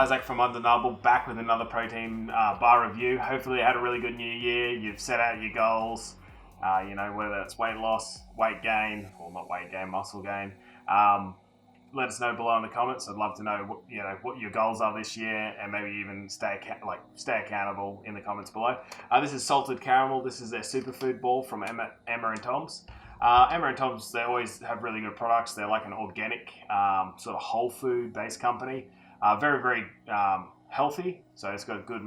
Isaac from Undeniable, back with another protein bar review. Hopefully you had a really good new year. You've set out your goals, whether it's weight loss, weight gain, or not weight gain, muscle gain. Let us know below in the comments. I'd love to know what your goals are this year, and maybe even stay accountable in the comments below. This is salted caramel. This is their superfood ball from Emma and Tom's. Emma and Tom's, they always have really good products. They're like an organic, sort of whole food based company. Very, very healthy. So it's got good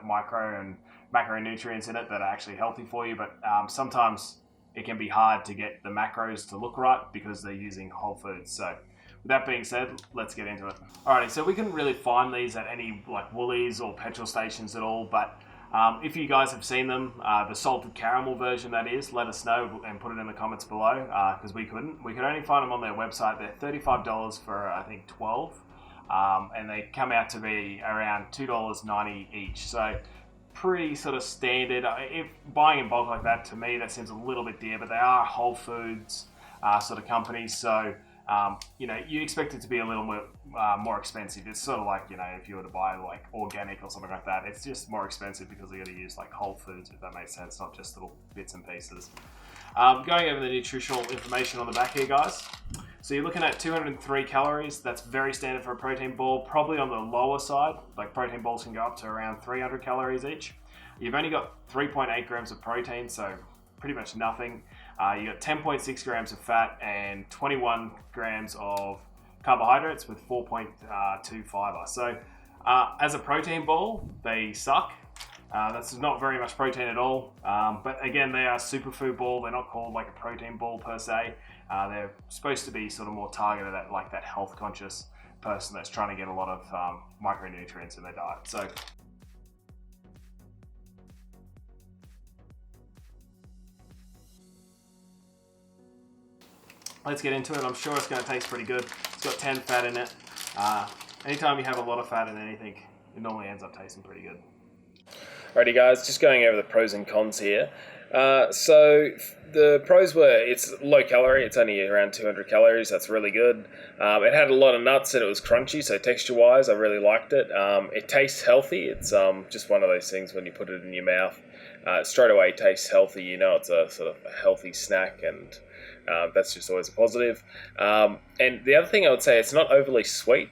micro and macronutrients in it that are actually healthy for you. But sometimes it can be hard to get the macros to look right because they're using whole foods. So with that being said, let's get into it. Alrighty, so we couldn't really find these at any Woolies or petrol stations at all, but if you guys have seen them, the salted caramel version that is, let us know and put it in the comments below, because we couldn't. We could only find them on their website. They're $35 for I think 12, and they come out to be around $2.90 each. So pretty sort of standard. If buying in bulk like that, to me that seems a little bit dear, but they are whole foods sort of companies, so you expect it to be a little bit more expensive. It's sort of like, if you were to buy organic or something like that, it's just more expensive because they got to use whole foods, if that makes sense, not just little bits and pieces. Going over the nutritional information on the back here, guys. So you're looking at 203 calories. That's very standard for a protein ball, probably on the lower side. Protein balls can go up to around 300 calories each. You've only got 3.8 grams of protein, so pretty much nothing. You got 10.6 grams of fat and 21 grams of carbohydrates with 4.2 fiber. So as a protein ball, they suck. That's not very much protein at all. But again, they are superfood ball. They're not called a protein ball per se. They're supposed to be sort of more targeted at that health conscious person that's trying to get a lot of micronutrients in their diet. So let's get into it. I'm sure it's going to taste pretty good. It's got 10 fat in it. Anytime you have a lot of fat in anything, it normally ends up tasting pretty good. Alrighty guys, just going over the pros and cons here. So the pros were it's low calorie, it's only around 200 calories, that's really good. It had a lot of nuts and it was crunchy, so texture wise I really liked it. It tastes healthy, it's just one of those things when you put it in your mouth, straight away it tastes healthy, it's a sort of a healthy snack, and that's just always a positive. And the other thing I would say, it's not overly sweet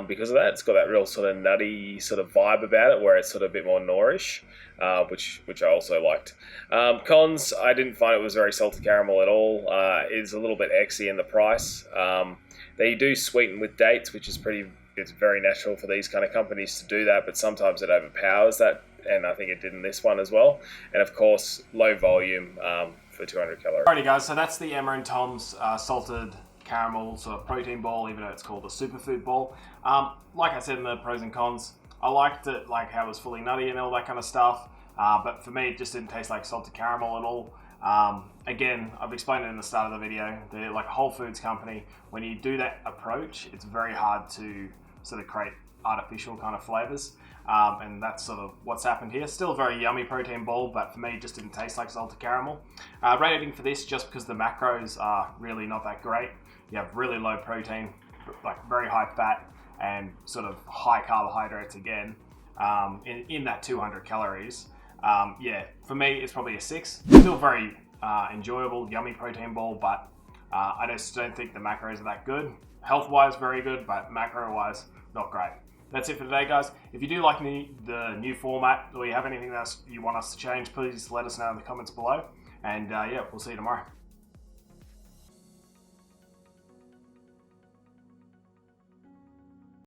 because of that. It's got that real sort of nutty sort of vibe about it where it's sort of a bit more nourish, which I also liked. Cons, I didn't find it was very salted caramel at all. It's a little bit exy in the price. They do sweeten with dates, which is it's very natural for these kind of companies to do that, but sometimes it overpowers that, and I think it did in this one as well. And of course, low volume for 200 calories. Alrighty guys, so that's the Emma and Tom's salted caramel sort of protein ball, even though it's called a superfood ball. Like I said in the pros and cons, I liked it how it was fully nutty and all that kind of stuff, but for me it just didn't taste like salted caramel at all. Again, I've explained it in the start of the video, they're like a whole foods company. When you do that approach, it's very hard to sort of create artificial kind of flavors, and that's sort of what's happened here. Still a very yummy protein ball, but for me it just didn't taste like salted caramel. Rating for this, just because the macros are really not that great. You have really low protein, very high fat, and sort of high carbohydrates again, in that 200 calories. For me it's probably a 6. Still very enjoyable, yummy protein ball, but I just don't think the macros are that good. Health wise very good, but macro wise not great. That's it for today, guys. If you do like the new format, or you have anything else you want us to change, please let us know in the comments below. And we'll see you tomorrow.